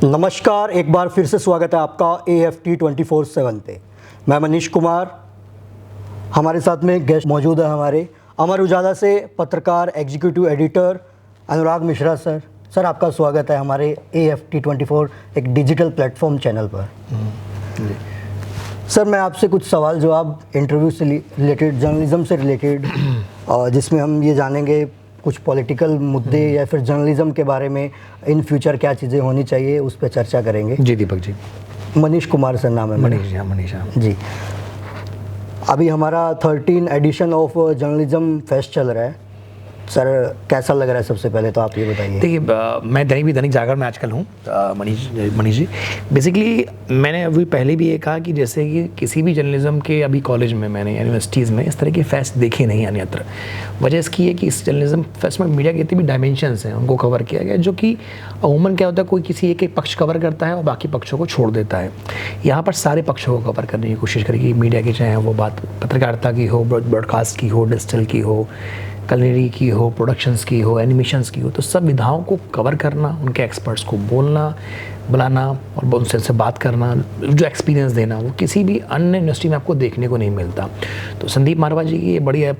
नमस्कार, एक बार फिर से स्वागत है आपका AFT 24/7 पे। मैं मनीष कुमार, हमारे साथ में गेस्ट मौजूद है हमारे अमर उजाला से पत्रकार एग्जीक्यूटिव एडिटर अनुराग मिश्रा सर। सर, आपका स्वागत है हमारे AFT 24 एक डिजिटल प्लेटफॉर्म चैनल पर। सर, मैं आपसे कुछ सवाल जवाब इंटरव्यू से रिलेटेड, जर्नलिज्म से रिलेटेड, जिसमें हम ये जानेंगे कुछ पॉलिटिकल मुद्दे या फिर जर्नलिज्म के बारे में इन फ्यूचर क्या चीज़ें होनी चाहिए, उस पर चर्चा करेंगे। जी दीपक जी। मनीष कुमार सर नाम है। मनीष जी। अभी हमारा 13 एडिशन ऑफ जर्नलिज्म फेस्ट चल रहा है। सर, कैसा लग रहा है? सबसे पहले तो आप ये बताइए। देखिए, मैं दैनिक जागरण में आजकल हूँ मनीष जी। बेसिकली मैंने अभी पहले भी ये कहा कि जैसे कि किसी भी जर्नलिज्म के अभी कॉलेज में, मैंने यूनिवर्सिटीज़ में इस तरह के फेस्ट देखे नहीं अन्यत्र। वजह इसकी है कि इस जर्नलिज्म फेस्ट में मीडिया के जितने भी डायमेंशंस हैं उनको कवर किया गया, जो कि अमूमन क्या होता है, कोई किसी एक पक्ष कवर करता है और बाकी पक्षों को छोड़ देता है। यहाँ पर सारे पक्षों को कवर करने की कोशिश करेगी मीडिया की, चाहे वो बात पत्रकारिता की हो, ब्रॉडकास्ट की हो, डिजिटल की हो, कलनरी की हो, प्रोडक्शंस की हो, एनिमेशंस की हो। तो सब विधाओं को कवर करना, उनके एक्सपर्ट्स को बुलाना और उनसे बात करना, जो एक्सपीरियंस देना, वो किसी भी अन्य यूनिवर्सिटी में आपको देखने को नहीं मिलता। तो संदीप मारवा जी की ये बड़ी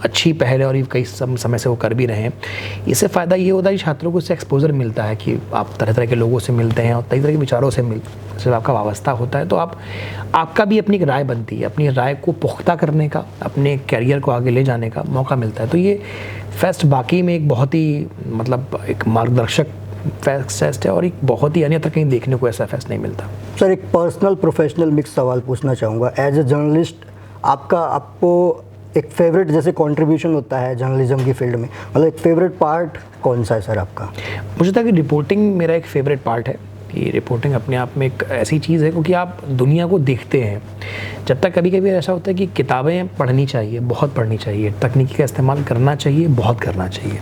अच्छी पहल है और ये कई समय से वो कर भी रहे हैं। इससे फ़ायदा ये होता है कि छात्रों को इससे एक्सपोजर मिलता है कि आप तरह तरह के लोगों से मिलते हैं और कई तरह के विचारों से जब आपका वाबस्ता होता है तो आपका भी अपनी एक राय बनती है, अपनी राय को पुख्ता करने का, अपने कैरियर को आगे ले जाने का मौका मिलता है। तो ये फेस्ट बाकी में एक बहुत ही एक मार्गदर्शक फेस्ट है और एक बहुत ही अन्यत्र कहीं देखने को ऐसा फेस्ट नहीं मिलता। सर, एक पर्सनल प्रोफेशनल मिक्स सवाल पूछना चाहूँगा। एज ए जर्नलिस्ट आपको एक फेवरेट जैसे कंट्रीब्यूशन होता है जर्नलिज्म की फील्ड में, मतलब एक फेवरेट पार्ट कौन सा है सर आपका? मुझे लगता है कि रिपोर्टिंग मेरा एक फेवरेट पार्ट है। कि रिपोर्टिंग अपने आप में एक ऐसी चीज़ है क्योंकि आप दुनिया को देखते हैं। जब तक कभी कभी ऐसा होता है कि किताबें पढ़नी चाहिए, बहुत पढ़नी चाहिए, तकनीकी का इस्तेमाल करना चाहिए, बहुत करना चाहिए,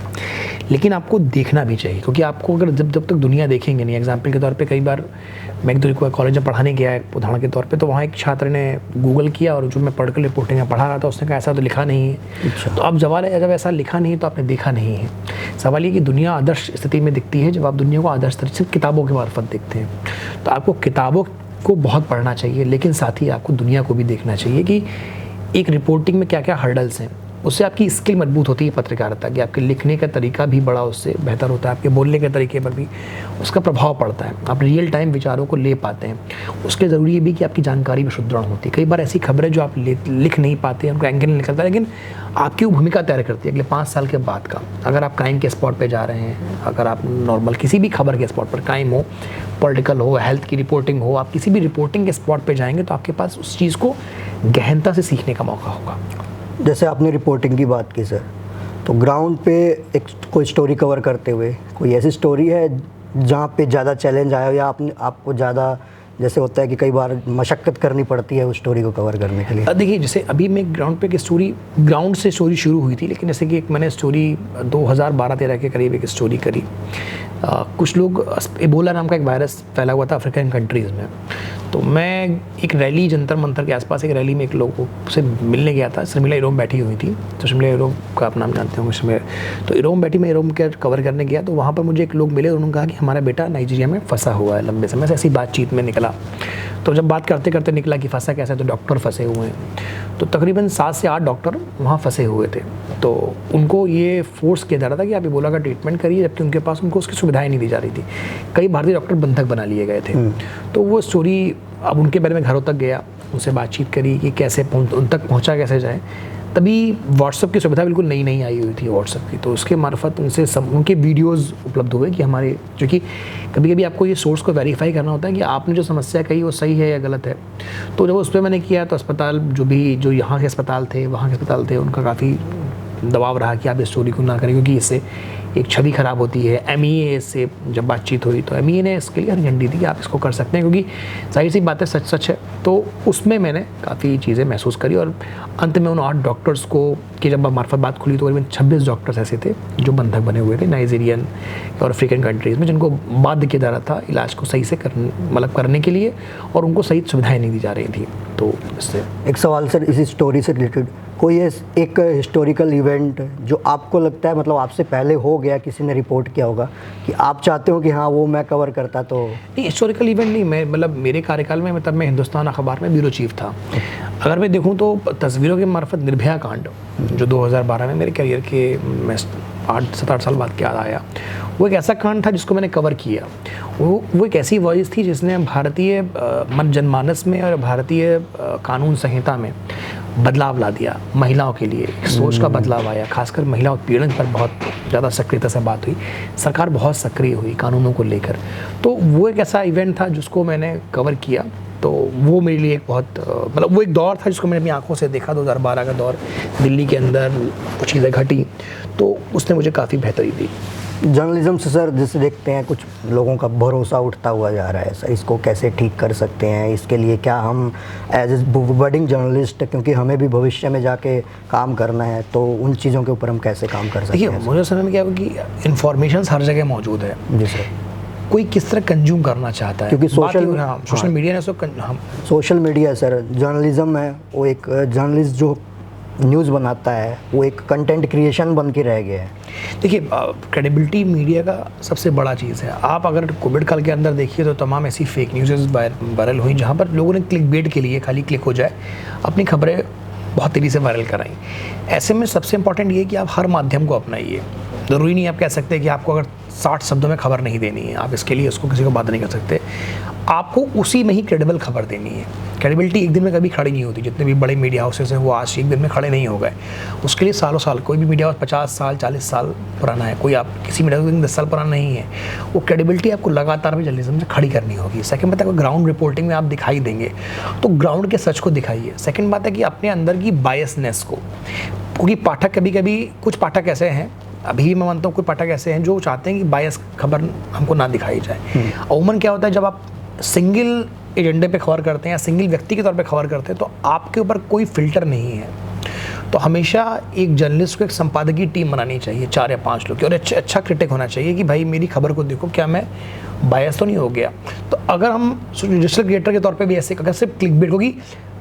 लेकिन आपको देखना भी चाहिए। क्योंकि आपको अगर जब तक दुनिया देखेंगे नहीं, एग्जाम्पल के तौर पे कई बार मैं एक कॉलेज में पढ़ाने गया है उदाहरण के तौर पे, तो वहाँ एक छात्र ने गूगल किया और जो मैं पढ़ कर रिपोर्टिंग में पढ़ा रहा था उसने कहा ऐसा तो लिखा नहीं है। अच्छा। तो अब सवाल है, जब ऐसा लिखा नहीं है तो आपने देखा नहीं है। सवाल ये कि दुनिया आदर्श स्थिति में दिखती है जब आप दुनिया को आदर्श तरीके से किताबों के मार्फत देखते हैं। तो आपको किताबों को बहुत पढ़ना चाहिए, लेकिन साथ ही आपको दुनिया को भी देखना चाहिए कि एक रिपोर्टिंग में क्या क्या हर्डल्स हैं। उससे आपकी स्किल मजबूत होती है पत्रकारिता की, आपके लिखने का तरीका भी बड़ा उससे बेहतर होता है, आपके बोलने के तरीके पर भी उसका प्रभाव पड़ता है, आप रियल टाइम विचारों को ले पाते हैं। उसके ज़रूरी ये भी कि आपकी जानकारी भी सुदृढ़ होती है। कई बार ऐसी खबरें जो आप लिख नहीं पाते, उनका एंगल नहीं निकलता, लेकिन आपकी वो भूमिका तैयार करती है अगले 5 साल के बाद का। अगर आप क्राइम के स्पॉट पर जा रहे हैं, अगर आप नॉर्मल किसी भी खबर के स्पॉट पर, क्राइम हो, पॉलिटिकल हो, हेल्थ की रिपोर्टिंग हो, आप किसी भी रिपोर्टिंग के स्पॉट पर जाएंगे तो आपके पास उस चीज़ को गहनता से सीखने का मौका होगा। जैसे आपने रिपोर्टिंग की बात की सर, तो ग्राउंड पे कोई स्टोरी कवर करते हुए कोई ऐसी स्टोरी है जहाँ पे ज़्यादा चैलेंज आया हो, या आपको ज़्यादा जैसे होता है कि कई बार मशक्क़त करनी पड़ती है उस स्टोरी को कवर करने के लिए? देखिए, जैसे अभी मैं ग्राउंड पे की स्टोरी, ग्राउंड से स्टोरी शुरू हुई थी, लेकिन जैसे कि एक मैंने स्टोरी 2012-13 के करीब एक स्टोरी करी। कुछ लोग, एबोला नाम का एक वायरस फैला हुआ था अफ्रीकन कंट्रीज़ में। तो मैं एक रैली, जंतर मंतर के आसपास एक रैली में एक लोगों से मिलने गया था। शर्मिला इरोम बैठी हुई थी, तो शर्मिला इरोम का आप नाम जानते होंगे। तो इरोम बैठी, मैं इरोम के कवर करने गया, तो वहाँ पर मुझे एक लोग मिले, उन्होंने कहा कि हमारा बेटा नाइजीरिया में फंसा हुआ है लंबे समय से। ऐसी बातचीत में निकला, तो जब बात करते करते निकला कि फंसा कैसे, तो डॉक्टर फंसे हुए हैं। तो तकरीबन 7 से 8 डॉक्टर वहाँ फंसे हुए थे। तो उनको ये फोर्स किया जा रहा था कि आप एबोला का ट्रीटमेंट करिए, जबकि उनके पास उनको उसकी सुविधाएं नहीं दी जा रही थी। कई भारतीय डॉक्टर बंधक बना लिए गए थे। तो वो स्टोरी, अब उनके बारे में घरों तक गया, उनसे बातचीत करी कि कैसे उन तक पहुँचा कैसे जाए। तभी व्हाट्सअप की सुविधा बिल्कुल नई आई हुई थी व्हाट्सअप की, तो उसके मार्फत उनसे उनके वीडियोज़ उपलब्ध हुए कि हमारे, क्योंकि कभी कभी आपको ये सोर्स को वेरीफाई करना होता है कि आपने जो समस्या कही वो सही है या गलत है। तो जब उस पर मैंने किया तो अस्पताल, जो यहाँ के अस्पताल थे, वहाँ के अस्पताल थे, उनका काफ़ी दबाव रहा कि आप इस स्टोरी को ना करें क्योंकि इससे एक छवि खराब होती है। MEA से जब बातचीत हुई तो MEA ने इसके लिए हरी झंडी दी कि आप इसको कर सकते हैं, क्योंकि जाहिर सी बात है, सच है। तो उसमें मैंने काफ़ी चीज़ें महसूस करी और अंत में उन 8 डॉक्टर्स को की जब मार्फत बात खुली तो करीबन 26 डॉक्टर्स ऐसे थे जो बंधक बने हुए थे नाइजीरियन और अफ्रीकन कंट्रीज़ में, जिनको बाध्य किया जा रहा था इलाज को सही से करने के लिए, और उनको सही सुविधाएँ नहीं दी जा रही थी। तो इससे एक सवाल सर, इसी स्टोरी से रिलेटेड, कोई एक हिस्टोरिकल इवेंट जो आपको लगता है मतलब आपसे पहले हो गया, किसी ने रिपोर्ट किया होगा कि आप चाहते हो कि हाँ वो मैं कवर करता, तो नहीं हिस्टोरिकल इवेंट नहीं, मैं मतलब मेरे कार्यकाल में मतलब मैं हिंदुस्तान अखबार में ब्यूरो चीफ था। अगर मैं देखूं तो तस्वीरों के मार्फत निर्भया कांड जो 2012 में मेरे करियर के मैं 7-8 साल बाद क्या आया, वो एक ऐसा कांड था जिसको मैंने कवर किया। वो एक ऐसी वॉइस थी जिसने भारतीय जनमानस में और भारतीय कानून संहिता में बदलाव ला दिया। महिलाओं के लिए एक सोच का बदलाव आया, खासकर महिला उत्पीड़न पर बहुत ज़्यादा सक्रियता से बात हुई, सरकार बहुत सक्रिय हुई कानूनों को लेकर। तो वो एक ऐसा इवेंट था जिसको मैंने कवर किया। तो वो मेरे लिए एक बहुत मतलब वो एक दौर था जिसको मैंने अपनी आंखों से देखा। 2012 का दौर, दिल्ली के अंदर कुछ चीज़ें घटी तो उसने मुझे काफ़ी बेहतरी दी। जर्नलिज्म से सर जैसे देखते हैं कुछ लोगों का भरोसा उठता हुआ जा रहा है सर, इसको कैसे ठीक कर सकते हैं? इसके लिए क्या हम एज ए बडिंग जर्नलिस्ट, क्योंकि हमें भी भविष्य में जाके काम करना है, तो उन चीज़ों के ऊपर हम कैसे काम कर सकते हैं? देखिए मुझे समझ में क्या है कि इन्फॉर्मेशन हर जगह मौजूद है। जी सर। कोई किस तरह कंज्यूम करना चाहता है, क्योंकि सोशल मीडिया ने सोशल मीडिया सर, जर्नलिज्म है वो एक जर्नलिस्ट जो न्यूज़ बनाता है वो एक कंटेंट क्रिएशन बन के रह गया है। देखिए क्रेडिबिलिटी मीडिया का सबसे बड़ा चीज़ है। आप अगर कोविड काल के अंदर देखिए तो तमाम ऐसी फेक न्यूज़ वायरल हुई जहाँ पर लोगों ने क्लिक बेट के लिए, खाली क्लिक हो जाए, अपनी खबरें बहुत तेज़ी से वायरल कराई। ऐसे में सबसे इंपॉर्टेंट ये है कि आप हर माध्यम को अपनाइए। ज़रूरी नहीं आप कह सकते कि आपको अगर 60 शब्दों में खबर नहीं देनी है, आप इसके लिए उसको किसी को बात नहीं कर सकते। आपको उसी में ही क्रेडिबल खबर देनी है। क्रेडिबिलिटी एक दिन में कभी खड़ी नहीं होती। जितने भी बड़े मीडिया हाउसेस हैं वो आज एक दिन में खड़े नहीं हो गए। उसके लिए सालों साल, कोई भी मीडिया हाउस 50 साल 40 साल पुराना है, कोई आप किसी मीडिया हाउस 10 साल पुराना नहीं है। वो क्रेडिबिलिटी आपको लगातार भी जर्नलिज्म से खड़ी करनी होगी। सेकंड बात है ग्राउंड रिपोर्टिंग में आप दिखाई देंगे तो ग्राउंड के सच को दिखाइए। सेकंड बात है कि अपने अंदर की बायसनेस को, क्योंकि पाठक कभी कभी कुछ पाठक ऐसे हैं, अभी भी मैं मानता हूँ कोई पाठक ऐसे हैं जो चाहते हैं कि बायस खबर हमको ना दिखाई जाए। अमूमन क्या होता है जब आप सिंगल एजेंडे पे खबर करते हैं या सिंगल व्यक्ति के तौर पे खबर करते हैं तो आपके ऊपर कोई फिल्टर नहीं है। तो हमेशा एक जर्नलिस्ट को एक संपादकीय टीम बनानी चाहिए, 4 या 5 लोग की, और अच्छा क्रिटिक होना चाहिए कि भाई मेरी खबर को देखो, क्या मैं बायस तो नहीं हो गया। तो अगर हम डिजिटल क्रिएटर के तौर पे भी ऐसे, अगर सिर्फ क्लिकबेट होगी,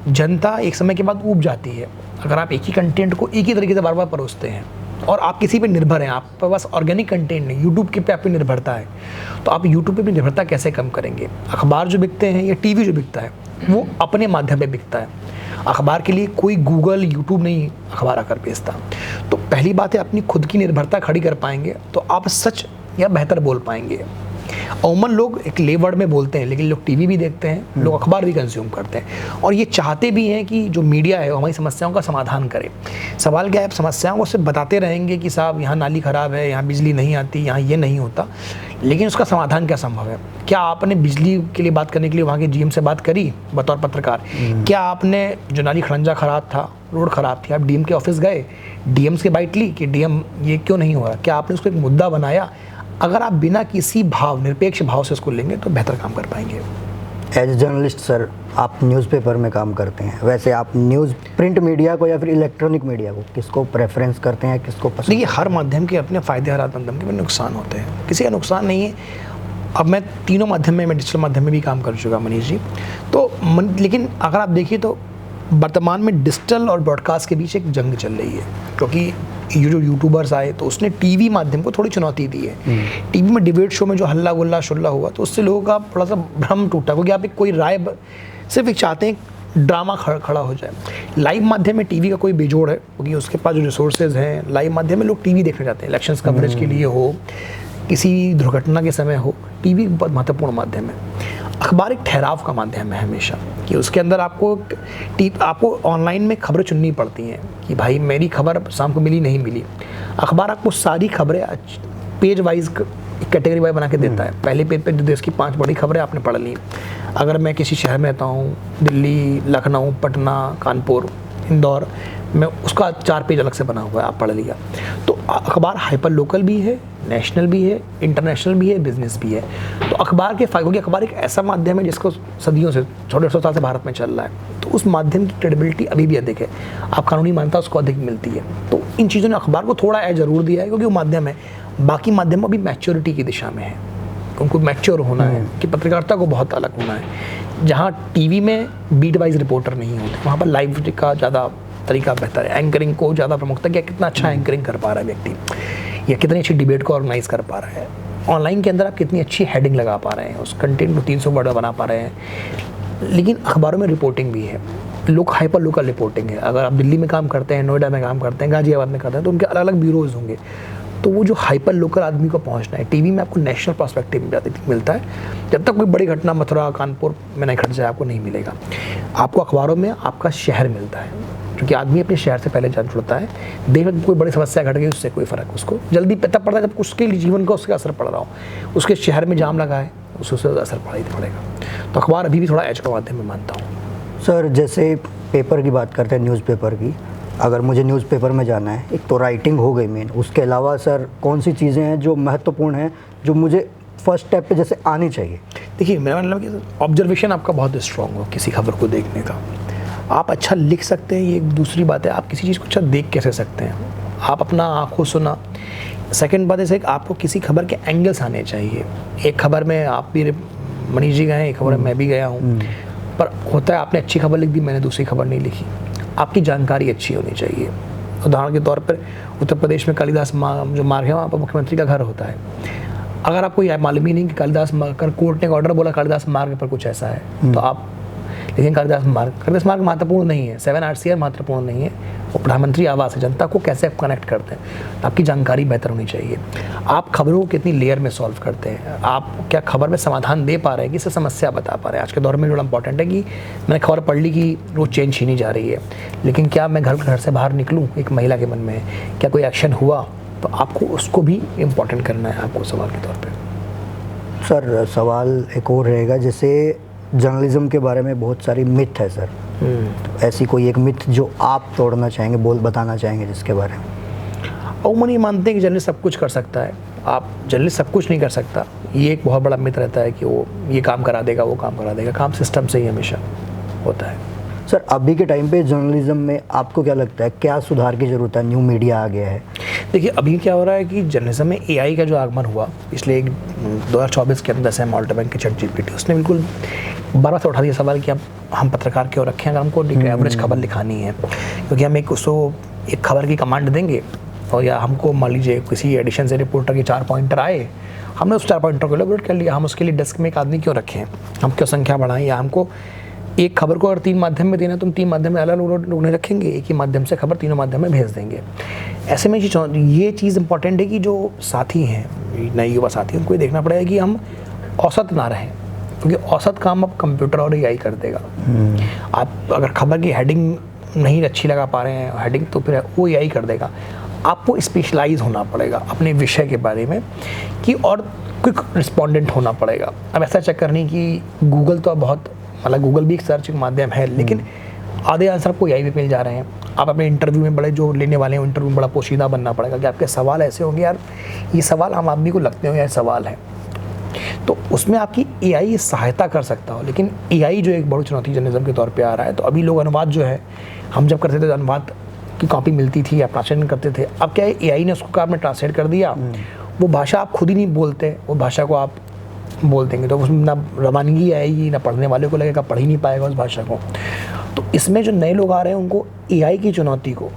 जनता एक समय के बाद ऊब जाती है। अगर आप एक ही कंटेंट को एक ही तरीके से बार बार परोसते हैं और आप किसी पे निर्भर हैं, आपके पास ऑर्गेनिक कंटेंट नहीं, यूट्यूब के पे आप पे निर्भरता है, तो आप यूट्यूब पे भी निर्भरता कैसे कम करेंगे? अखबार जो बिकते हैं या टीवी जो बिकता है वो अपने माध्यम पे बिकता है। अखबार के लिए कोई गूगल यूट्यूब नहीं अखबार आकर बेचता। तो पहली बात है अपनी खुद की निर्भरता खड़ी कर पाएंगे तो आप सच या बेहतर बोल पाएंगे। अमूमन लोग एक ले वर्ड में बोलते हैं, लेकिन लोग टीवी भी देखते हैं, लोग अखबार भी कंज्यूम करते हैं, और ये चाहते भी हैं कि जो मीडिया है वो हमारी समस्याओं का समाधान करे। सवाल क्या है, आप समस्याओं को सिर्फ बताते रहेंगे कि साहब यहाँ नाली ख़राब है, यहाँ बिजली नहीं आती, यहाँ ये नहीं होता, लेकिन उसका समाधान क्या संभव है? क्या आपने बिजली के लिए बात करने के लिए वहाँ के जीएम से बात करी बतौर पत्रकार? क्या आपने जो नाली खड़ंजा ख़राब था, रोड ख़राब थी, आप डीएम के ऑफिस गए, डीएम से बाइट ली कि डीएम ये क्यों नहीं हो रहा? क्या आपने उसको एक मुद्दा बनाया? अगर आप बिना किसी भाव, निरपेक्ष भाव से उसको लेंगे तो बेहतर काम कर पाएंगे। एज ए जर्नलिस्ट सर, आप न्यूज़पेपर में काम करते हैं, वैसे आप न्यूज़ प्रिंट मीडिया को या फिर इलेक्ट्रॉनिक मीडिया को किसको प्रेफरेंस करते हैं, किसको पसंद? देखिए हर माध्यम के अपने फ़ायदे, हर माध्यम के नुकसान होते हैं, किसी का नुकसान नहीं है। अब मैं तीनों माध्यम में, मैं डिजिटल माध्यम में भी काम कर चुका मनीष जी, तो लेकिन अगर आप देखिए तो वर्तमान में डिजिटल और ब्रॉडकास्ट के बीच एक जंग चल रही है, क्योंकि ये जो यूट्यूबर्स आए तो उसने टीवी माध्यम को थोड़ी चुनौती दी है। टीवी में डिबेट शो में जो हल्ला गुल्ला शुल्ला हुआ तो उससे लोगों का थोड़ा सा भ्रम टूटा, क्योंकि आप एक कोई राय सिर्फ एक चाहते हैं ड्रामा खड़ा हो जाए। लाइव माध्यम में टीवी का कोई बेजोड़ है, क्योंकि उसके पास जो रिसोर्सेज हैं, लाइव माध्यम में लोग टीवी देखने जाते हैं, इलेक्शंस कवरेज के लिए हो, किसी दुर्घटना के समय हो, टीवी बहुत महत्वपूर्ण माध्यम है। अखबार एक ठहराव का माध्यम है हमेशा, कि उसके अंदर आपको ऑनलाइन में खबरें चुननी पड़ती हैं कि भाई मेरी खबर शाम को मिली नहीं मिली। अखबार आपको सारी खबरें पेज वाइज कैटेगरी वाइज बना के देता है। पहले पेज पे जो देश की 5 बड़ी खबरें आपने पढ़ ली। अगर मैं किसी शहर में रहता हूँ, दिल्ली, लखनऊ, पटना, कानपुर, इंदौर, मैं उसका 4 पेज अलग से बना हुआ है, आप पढ़ लिया। तो अखबार हाइपर लोकल भी है, नेशनल भी है, इंटरनेशनल भी है, बिजनेस भी है। तो अखबार के फायदे, क्योंकि अखबार एक ऐसा माध्यम है जिसको सदियों से, 150 साल से भारत में चल रहा है, तो उस माध्यम की क्रेडिबिलिटी अभी भी अधिक है। आप कानूनी मान्यता उसको अधिक मिलती है। तो इन चीज़ों ने अखबार को थोड़ा जरूर दिया है, क्योंकि वो माध्यम है। बाकी माध्यम अभी मैच्योरिटी की दिशा में है, उनको मैच्योर होना है कि पत्रकारिता को बहुत अलग होना है। जहाँ टीवी में बीट वाइज रिपोर्टर नहीं होते, वहाँ पर लाइव का ज़्यादा तरीका बेहतर है। एंकरिंग को ज़्यादा प्रमुखता, क्या कितना अच्छा एंकरिंग कर पा रहा है व्यक्ति। या कितनी अच्छी डिबेट को ऑर्गेनाइज कर पा रहे हैं। ऑनलाइन के अंदर आप कितनी अच्छी हेडिंग लगा पा रहे हैं, उस कंटेंट को 300 वर्ड में बना पा रहे हैं। लेकिन अखबारों में रिपोर्टिंग भी है, लोग हाइपर लोकल रिपोर्टिंग है। अगर आप दिल्ली में काम करते हैं, नोएडा में काम करते हैं, गाजियाबाद में करते हैं, तो उनके अलग अलग ब्यूरोज होंगे। तो वो जो हाइपर लोकल आदमी को पहुंचना है, टीवी में आपको नेशनल पर्सपेक्टिव मिलता है। जब तक कोई बड़ी घटना मथुरा कानपुर में नहीं घट जाए, आपको नहीं मिलेगा। आपको अखबारों में आपका शहर मिलता है, क्योंकि आदमी अपने शहर से पहले जान छुड़ता है। देश में कोई बड़ी समस्या घट गई, उससे कोई फ़र्क उसको जल्दी पता पड़ता है जब उसके जीवन का उसका असर पड़ रहा हो। उसके शहर में जाम लगा है, उससे असर पड़ा ही पड़ेगा। तो अखबार अभी भी थोड़ा एज का माध्यम में मानता हूँ। सर जैसे पेपर की बात करते हैं, न्यूज़पेपर की, अगर मुझे न्यूज़पेपर में जाना है, एक तो राइटिंग हो गई मेन, उसके अलावा सर कौन सी चीज़ें हैं जो महत्वपूर्ण हैं, जो मुझे फर्स्ट स्टेप पे जैसे आनी चाहिए? देखिए, मेरा मतलब कि ऑब्जर्वेशन आपका बहुत स्ट्रॉन्ग हो किसी खबर को देखने का। आप अच्छा लिख सकते हैं, ये एक दूसरी बात है। आप किसी चीज़ को अच्छा देख कैसे सकते हैं, आप अपना आँखों सुना। सेकंड बात है आपको किसी खबर के एंगल्स आने चाहिए। एक खबर में आप भी मनीष जी गए हैं, एक खबर में मैं भी गया हूँ, पर होता है आपने अच्छी खबर लिख दी, मैंने दूसरी खबर नहीं लिखी। आपकी जानकारी अच्छी होनी चाहिए। उदाहरण के तौर पर उत्तर प्रदेश में कालिदास जो मार्ग है, वहाँ पर मुख्यमंत्री का घर होता है। अगर आपको यह मालूम ही नहीं कि कालिदास मार्ग, कोर्ट ने ऑर्डर बोला कालिदास मार्ग पर कुछ ऐसा है, तो आप, लेकिन कालिदास मार्ग महत्वपूर्ण नहीं है, 7 RCR महत्वपूर्ण नहीं है, वो प्रधानमंत्री आवास है। जनता को कैसे आप कनेक्ट करते हैं, आपकी जानकारी बेहतर होनी चाहिए। आप खबरों को कितनी लेयर में सॉल्व करते हैं, आप क्या खबर में समाधान दे पा रहे हैं, किसी समस्या बता पा रहे हैं। आज के दौर में बड़ा इंपॉर्टेंट है कि मैंने खबर पढ़ ली कि रोज चेन छीनी जा रही है, लेकिन क्या मैं घर से बाहर निकलूँ, एक महिला के मन में क्या कोई एक्शन हुआ, तो आपको उसको भी इम्पोर्टेंट करना है आपको सवाल के तौर पर। सर सवाल एक और रहेगा, जैसे जर्नलिज्म के बारे में बहुत सारी मिथ है सर, तो ऐसी कोई एक मिथ जो आप तोड़ना चाहेंगे, बताना चाहेंगे जिसके बारे में? अमूमन ये मानते हैं कि जर्नलिस्ट सब कुछ कर सकता है। आप जर्नलिस्ट सब कुछ नहीं कर सकता, ये एक बहुत बड़ा मिथ रहता है कि वो ये काम करा देगा, वो काम करा देगा। काम सिस्टम से ही हमेशा होता है। सर अभी के टाइम पे जर्नलिज्म में आपको क्या लगता है, क्या सुधार की ज़रूरत है? न्यू मीडिया आ गया है। देखिए, अभी क्या हो रहा है कि जर्नलिज्म में AI का जो आगमन हुआ पिछले 2024 के अंदर, सैम ऑल्टमैन की ChatGPT, उसने बिल्कुल बार-बार से उठा दिया सवाल कि अब हम पत्रकार क्यों रखें अगर हमको एवरेज खबर लिखानी है। क्योंकि हम एक खबर की कमांड देंगे, और या हमको मान लीजिए किसी एडिशन से रिपोर्टर के 4 पॉइंटर आए, हमने उस 4 पॉइंटर को एलेबोरेट कर लिया, हम उसके लिए डेस्क में एक आदमी क्यों रखें, हम क्यों संख्या बढ़ाएं? या हमको एक खबर को अगर 3 माध्यम में देना है तो हम 3 माध्यम में अलग लोग नहीं रखेंगे, एक ही माध्यम से खबर 3 माध्यम में भेज देंगे। ऐसे में ये चीज़ इंपॉर्टेंट है कि जो साथी हैं, नए युवा साथी, उनको ये देखना पड़ेगा कि हम औसत ना रहें, क्योंकि औसत काम अब कंप्यूटर और AI कर देगा। आप अगर खबर की हेडिंग नहीं अच्छी लगा पा रहे हैं हेडिंग, तो फिर वो AI कर देगा। आपको स्पेशलाइज होना पड़ेगा अपने विषय के बारे में, कि और क्विक रिस्पॉन्डेंट होना पड़ेगा। अब ऐसा चक्कर नहीं कि गूगल तो अब बहुत, मतलब गूगल भी एक सर्च माध्यम है, लेकिन आधे आंसर आपको AI पे मिल जा रहे हैं। आप अपने इंटरव्यू में बड़े जो लेने वाले हैं, इंटरव्यू में बड़ा पोशीदा बनना पड़ेगा कि आपके सवाल ऐसे होंगे, यार ये सवाल आम आदमी को लगते होंगे यार सवाल है, तो उसमें आपकी AI सहायता कर सकता हो। लेकिन AI जो एक बड़ी चुनौती जर्नलिज्म के तौर पे आ रहा है। तो अभी लोग अनुवाद जो है, हम जब करते थे अनुवाद की कॉपी मिलती थी या ट्रांसलेशन करते थे, अब क्या है AI ने उसको आपने ट्रांसलेट कर दिया, वो भाषा आप खुद ही नहीं बोलते, वो भाषा को आप बोल देंगे, तो उसमें ना रवानगी आएगी, ना पढ़ने वाले को लगेगा, पढ़ ही नहीं पाएगा उस भाषा को। तो इसमें जो नए लोग आ रहे हैं उनको AI की चुनौती को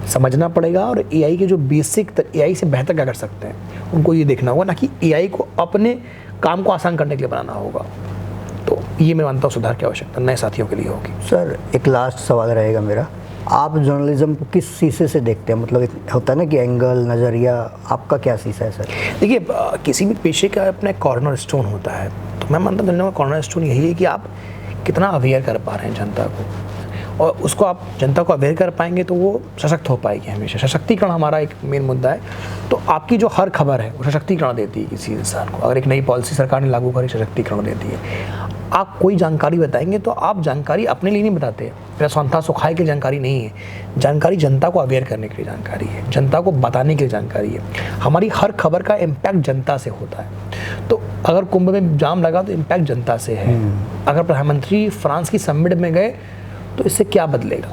समझना पड़ेगा, और AI के जो बेसिक AI से बेहतर क्या कर सकते हैं उनको ये देखना होगा, ना कि AI को अपने काम को आसान करने के लिए बनाना होगा। तो ये मैं मानता हूँ सुधार की आवश्यकता नए साथियों के लिए होगी। सर एक लास्ट सवाल रहेगा मेरा, आप जर्नलिज्म को किस शीशे से देखते हैं? मतलब एक होता है ना कि एंगल, नज़रिया, आपका क्या शीशा है सर? देखिए, किसी भी पेशे का अपना कॉर्नर स्टोन होता है, तो मैं मानता हूँ कॉर्नर स्टोन यही है कि आप कितना अवेयर कर पा रहे हैं जनता को, और उसको आप जनता को अवेयर कर पाएंगे तो वो सशक्त हो पाएगी। हमेशा सशक्तिकरण हमारा एक मेन मुद्दा है। तो आपकी जो हर खबर है वो सशक्तिकरण देती है किसी इंसान को। अगर एक नई पॉलिसी सरकार ने लागू करी, सशक्तिकरण देती है। आप कोई जानकारी बताएंगे तो आप जानकारी अपने लिए नहीं बताते, मेरा स्वांथा सुखाए की जानकारी नहीं है, जानकारी जनता को अवेयर करने के लिए जानकारी है, जनता को बताने के लिए जानकारी है। हमारी हर खबर का इम्पैक्ट जनता से होता है। तो अगर कुंभ में जाम लगा तो इम्पैक्ट जनता से है। अगर प्रधानमंत्री फ्रांस की समिट में गए तो इससे क्या बदलेगा,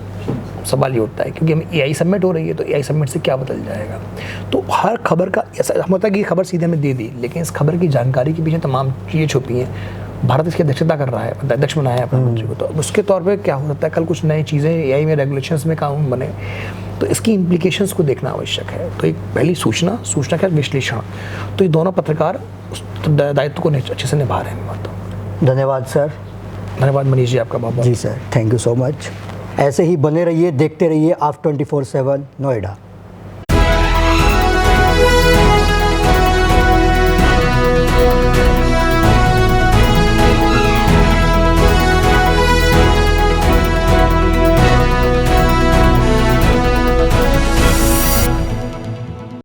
सवाल ये उठता है, क्योंकि हम AI समिट हो रही है, तो AI समिट से क्या बदल जाएगा। तो हर खबर का ऐसा होता है कि ये खबर सीधे हमें दे दी, लेकिन इस खबर की जानकारी के पीछे तमाम चीज़ें छुपी हैं, भारत इसकी अध्यक्षता कर रहा है, अध्यक्ष बनाया है प्रधानमंत्री को, तो उसके तौर पे क्या हो सकता है कल कुछ नई चीज़ें एआई में, रेगुलेशंस में कानून बने, तो इसकी इम्प्लीकेशंस को देखना आवश्यक है। तो एक पहली सूचना का विश्लेषण, तो ये दोनों पत्रकार उस दायित्व को अच्छे से निभा रहे हैं, मैं मानता हूँ। धन्यवाद सर। धन्यवाद मनीष जी, आपका बहुत बहुत। जी sir, thank you so much. ऐसे ही बने रहिए, देखते रहिए आप 24/7 नोएडा।